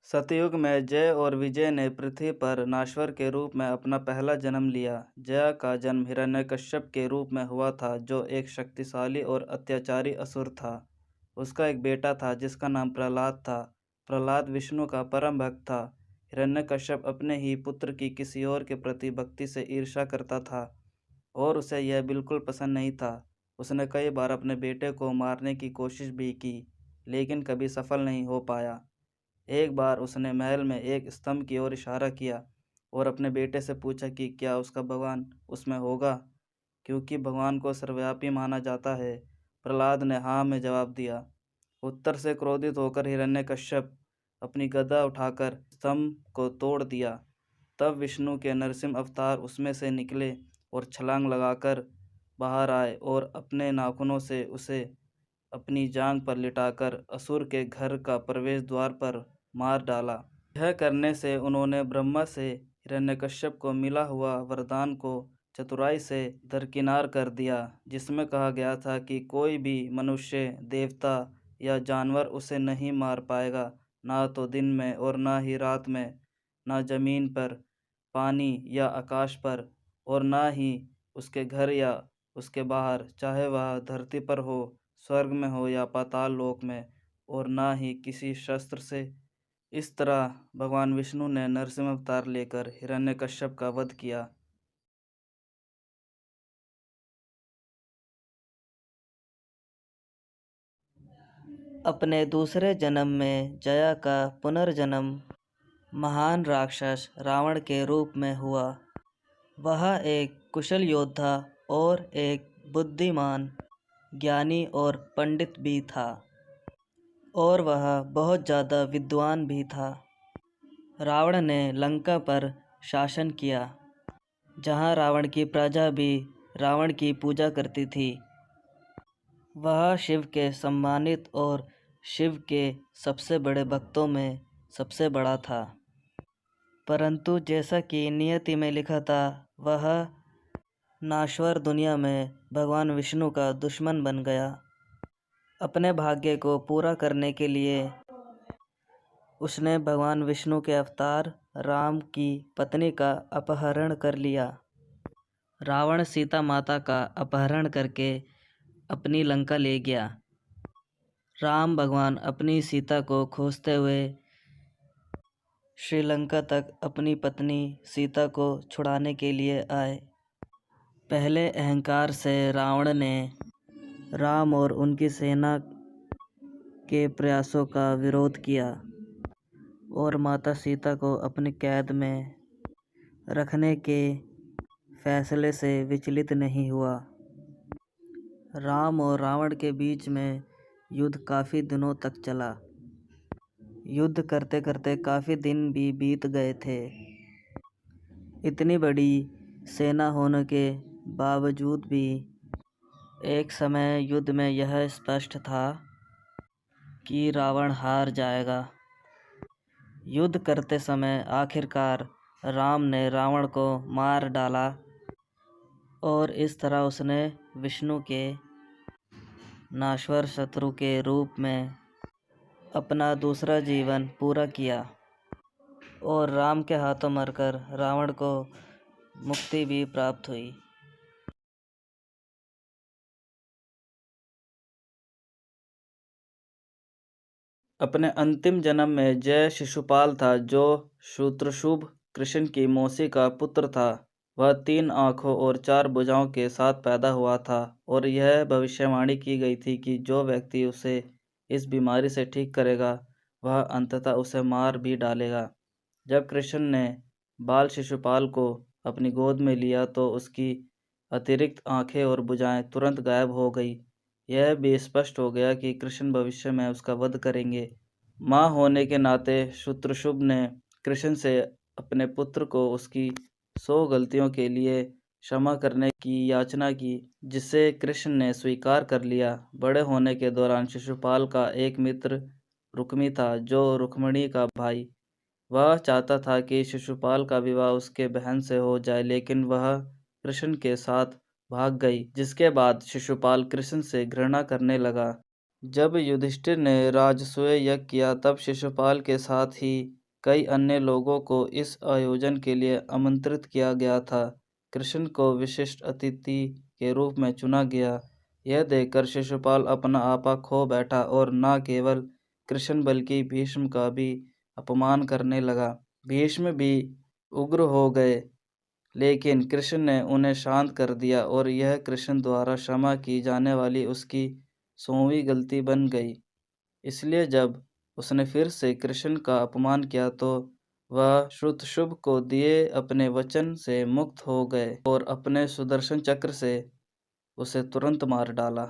सतयुग में जय और विजय ने पृथ्वी पर नाश्वर के रूप में अपना पहला जन्म लिया। जया का जन्म हिरण्यकश्यप के रूप में हुआ था, जो एक शक्तिशाली और अत्याचारी असुर था। उसका एक बेटा था जिसका नाम प्रहलाद था। प्रहलाद विष्णु का परम भक्त था। हिरण्यकश्यप अपने ही पुत्र की किसी और के प्रति भक्ति से ईर्ष्या करता था और उसे यह बिल्कुल पसंद नहीं था। उसने कई बार अपने बेटे को मारने की कोशिश भी की, लेकिन कभी सफल नहीं हो पाया। एक बार उसने महल में एक स्तंभ की ओर इशारा किया और अपने बेटे से पूछा कि क्या उसका भगवान उसमें होगा, क्योंकि भगवान को सर्वव्यापी माना जाता है। प्रहलाद ने हाँ में जवाब दिया। उत्तर से क्रोधित होकर हिरण्यकश्यप अपनी गदा उठाकर स्तंभ को तोड़ दिया। तब विष्णु के नरसिंह अवतार उसमें से निकले और छलांग लगाकर बाहर आए और अपने नाखूनों से उसे अपनी जांघ पर लिटाकर असुर के घर का प्रवेश द्वार पर मार डाला। यह करने से उन्होंने ब्रह्मा से हिरण्यकश्यप को मिला हुआ वरदान को चतुराई से दरकिनार कर दिया, जिसमें कहा गया था कि कोई भी मनुष्य, देवता या जानवर उसे नहीं मार पाएगा, ना तो दिन में और ना ही रात में, ना जमीन पर, पानी या आकाश पर, और ना ही उसके घर या उसके बाहर, चाहे वह धरती पर हो, स्वर्ग में हो या पाताल लोक में, और ना ही किसी शस्त्र से। इस तरह भगवान विष्णु ने नरसिंह अवतार लेकर हिरण्यकश्यप का वध किया। अपने दूसरे जन्म में जया का पुनर्जन्म महान राक्षस रावण के रूप में हुआ। वह एक कुशल योद्धा और एक बुद्धिमान, ज्ञानी और पंडित भी था, और वह बहुत ज़्यादा विद्वान भी था। रावण ने लंका पर शासन किया, जहाँ रावण की प्रजा भी रावण की पूजा करती थी। वह शिव के सम्मानित और शिव के सबसे बड़े भक्तों में सबसे बड़ा था। परंतु जैसा कि नियति में लिखा था, वह नाश्वर दुनिया में भगवान विष्णु का दुश्मन बन गया। अपने भाग्य को पूरा करने के लिए उसने भगवान विष्णु के अवतार राम की पत्नी का अपहरण कर लिया। रावण सीता माता का अपहरण करके अपनी लंका ले गया। राम भगवान अपनी सीता को खोजते हुए श्रीलंका तक अपनी पत्नी सीता को छुड़ाने के लिए आए। पहले अहंकार से रावण ने राम और उनकी सेना के प्रयासों का विरोध किया और माता सीता को अपनी कैद में रखने के फैसले से विचलित नहीं हुआ। राम और रावण के बीच में युद्ध काफ़ी दिनों तक चला। युद्ध करते करते काफ़ी दिन भी बीत गए थे। इतनी बड़ी सेना होने के बावजूद भी एक समय युद्ध में यह स्पष्ट था कि रावण हार जाएगा। युद्ध करते समय आखिरकार राम ने रावण को मार डाला और इस तरह उसने विष्णु के नाश्वर शत्रु के रूप में अपना दूसरा जीवन पूरा किया और राम के हाथों मरकर रावण को मुक्ति भी प्राप्त हुई। अपने अंतिम जन्म में जय शिशुपाल था, जो शूद्रशुभ कृष्ण की मौसी का पुत्र था। वह 3 आँखों और 4 भुजाओं के साथ पैदा हुआ था और यह भविष्यवाणी की गई थी कि जो व्यक्ति उसे इस बीमारी से ठीक करेगा, वह अंततः उसे मार भी डालेगा। जब कृष्ण ने बाल शिशुपाल को अपनी गोद में लिया तो उसकी अतिरिक्त आँखें और भुजाएं तुरंत गायब हो गई। यह भी स्पष्ट हो गया कि कृष्ण भविष्य में उसका वध करेंगे। माँ होने के नाते शत्रुशुभ ने कृष्ण से अपने पुत्र को उसकी 100 गलतियों के लिए क्षमा करने की याचना की, जिसे कृष्ण ने स्वीकार कर लिया। बड़े होने के दौरान शिशुपाल का एक मित्र रुक्मी था, जो रुक्मिणी का भाई। वह चाहता था कि शिशुपाल का विवाह उसके बहन से हो जाए, लेकिन वह कृष्ण के साथ भाग गई, जिसके बाद शिशुपाल कृष्ण से घृणा करने लगा। जब युधिष्ठिर ने राजसूय यज्ञ किया तब शिशुपाल के साथ ही कई अन्य लोगों को इस आयोजन के लिए आमंत्रित किया गया था। कृष्ण को विशिष्ट अतिथि के रूप में चुना गया। यह देखकर शिशुपाल अपना आपा खो बैठा और न केवल कृष्ण बल्कि भीष्म का भी अपमान करने लगा। भीष्म भी उग्र हो गए, लेकिन कृष्ण ने उन्हें शांत कर दिया और यह कृष्ण द्वारा क्षमा की जाने वाली उसकी 100वीं गलती बन गई। इसलिए जब उसने फिर से कृष्ण का अपमान किया तो वह श्रुतशुभ को दिए अपने वचन से मुक्त हो गए और अपने सुदर्शन चक्र से उसे तुरंत मार डाला।